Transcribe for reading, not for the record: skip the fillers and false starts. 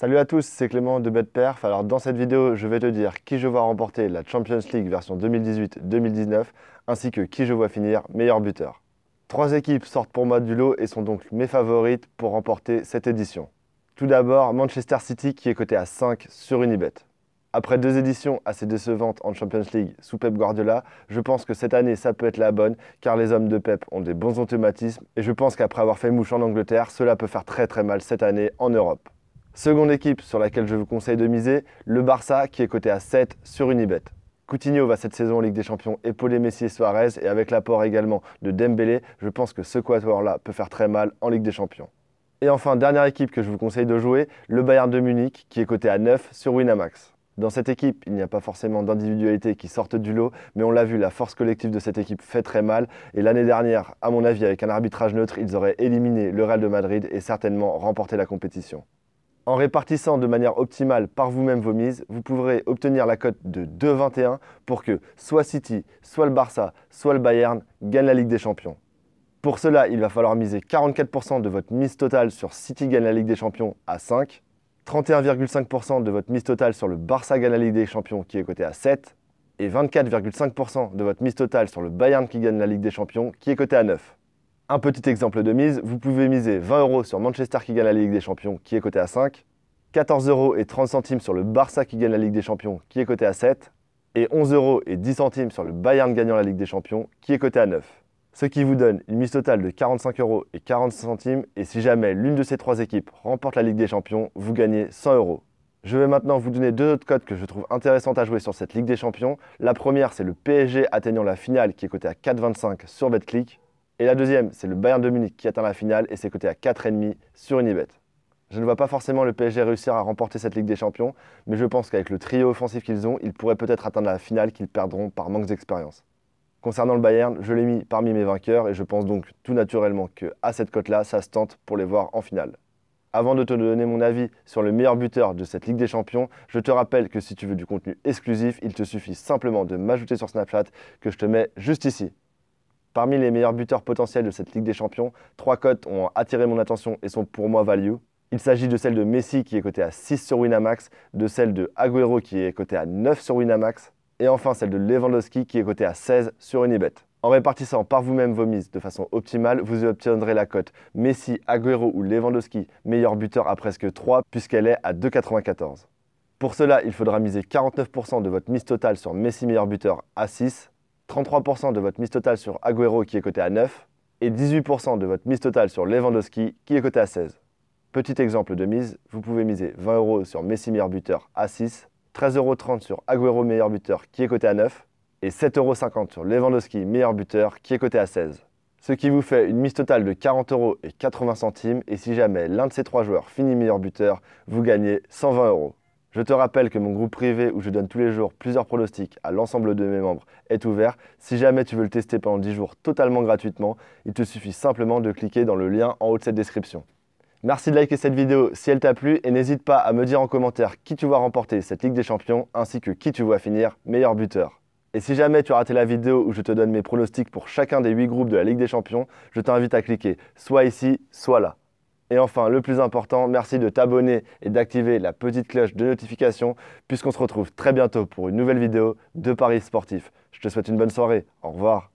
Salut à tous, c'est Clément de BetPerf. Alors dans cette vidéo, je vais te dire qui je vois remporter la Champions League version 2018-2019 ainsi que qui je vois finir meilleur buteur. Trois équipes sortent pour moi du lot et sont donc mes favorites pour remporter cette édition. Tout d'abord, Manchester City qui est coté à 5 sur Unibet. Après deux éditions assez décevantes en Champions League sous Pep Guardiola, je pense que cette année ça peut être la bonne car les hommes de Pep ont des bons automatismes et je pense qu'après avoir fait mouche en Angleterre, cela peut faire très mal cette année en Europe. Seconde équipe sur laquelle je vous conseille de miser, le Barça qui est coté à 7 sur Unibet. Coutinho va cette saison en Ligue des Champions épauler Messi et Suarez et avec l'apport également de Dembélé, je pense que ce quatuor-là peut faire très mal en Ligue des Champions. Et enfin, dernière équipe que je vous conseille de jouer, le Bayern de Munich qui est coté à 9 sur Winamax. Dans cette équipe, il n'y a pas forcément d'individualité qui sortent du lot, mais on l'a vu, la force collective de cette équipe fait très mal. Et l'année dernière, à mon avis, avec un arbitrage neutre, ils auraient éliminé le Real de Madrid et certainement remporté la compétition. En répartissant de manière optimale par vous-même vos mises, vous pourrez obtenir la cote de 2,21 pour que soit City, soit le Barça, soit le Bayern gagnent la Ligue des Champions. Pour cela, il va falloir miser 44% de votre mise totale sur City gagne la Ligue des Champions à 5, 31,5% de votre mise totale sur le Barça gagne la Ligue des Champions qui est coté à 7, et 24,5% de votre mise totale sur le Bayern qui gagne la Ligue des Champions qui est coté à 9. Un petit exemple de mise, vous pouvez miser 20 € sur Manchester qui gagne la Ligue des Champions qui est coté à 5, 14,30 € sur le Barça qui gagne la Ligue des Champions qui est coté à 7, et 11,10 € sur le Bayern gagnant la Ligue des Champions qui est coté à 9. Ce qui vous donne une mise totale de 45,40 € et si jamais l'une de ces trois équipes remporte la Ligue des Champions, vous gagnez 100 €. Je vais maintenant vous donner deux autres cotes que je trouve intéressantes à jouer sur cette Ligue des Champions. La première, c'est le PSG atteignant la finale qui est coté à 4,25 sur BetClick. Et la deuxième, c'est le Bayern de Munich qui atteint la finale et c'est coté à 4,5 sur Unibet. Je ne vois pas forcément le PSG réussir à remporter cette Ligue des Champions, mais je pense qu'avec le trio offensif qu'ils ont, ils pourraient peut-être atteindre la finale qu'ils perdront par manque d'expérience. Concernant le Bayern, je l'ai mis parmi mes vainqueurs et je pense donc tout naturellement qu'à cette cote-là, ça se tente pour les voir en finale. Avant de te donner mon avis sur le meilleur buteur de cette Ligue des Champions, je te rappelle que si tu veux du contenu exclusif, il te suffit simplement de m'ajouter sur Snapchat que je te mets juste ici. Parmi les meilleurs buteurs potentiels de cette Ligue des Champions, trois cotes ont attiré mon attention et sont pour moi value. Il s'agit de celle de Messi qui est cotée à 6 sur Winamax, de celle de Agüero qui est cotée à 9 sur Winamax, et enfin celle de Lewandowski qui est cotée à 16 sur Unibet. En répartissant par vous-même vos mises de façon optimale, vous obtiendrez la cote Messi, Agüero ou Lewandowski, meilleur buteur à presque 3 puisqu'elle est à 2,94. Pour cela, il faudra miser 49% de votre mise totale sur Messi meilleur buteur à 6, 33% de votre mise totale sur Agüero qui est coté à 9 et 18% de votre mise totale sur Lewandowski qui est coté à 16. Petit exemple de mise, vous pouvez miser 20 € sur Messi meilleur buteur à 6, 13,30 € sur Agüero meilleur buteur qui est coté à 9 et 7,50 € sur Lewandowski meilleur buteur qui est coté à 16. Ce qui vous fait une mise totale de 40,80 € et si jamais l'un de ces trois joueurs finit meilleur buteur, vous gagnez 120 €. Je te rappelle que mon groupe privé où je donne tous les jours plusieurs pronostics à l'ensemble de mes membres est ouvert. Si jamais tu veux le tester pendant 10 jours totalement gratuitement, il te suffit simplement de cliquer dans le lien en haut de cette description. Merci de liker cette vidéo si elle t'a plu et n'hésite pas à me dire en commentaire qui tu vois remporter cette Ligue des Champions ainsi que qui tu vois finir meilleur buteur. Et si jamais tu as raté la vidéo où je te donne mes pronostics pour chacun des 8 groupes de la Ligue des Champions, je t'invite à cliquer soit ici, soit là. Et enfin, le plus important, merci de t'abonner et d'activer la petite cloche de notification puisqu'on se retrouve très bientôt pour une nouvelle vidéo de Paris Sportif. Je te souhaite une bonne soirée. Au revoir.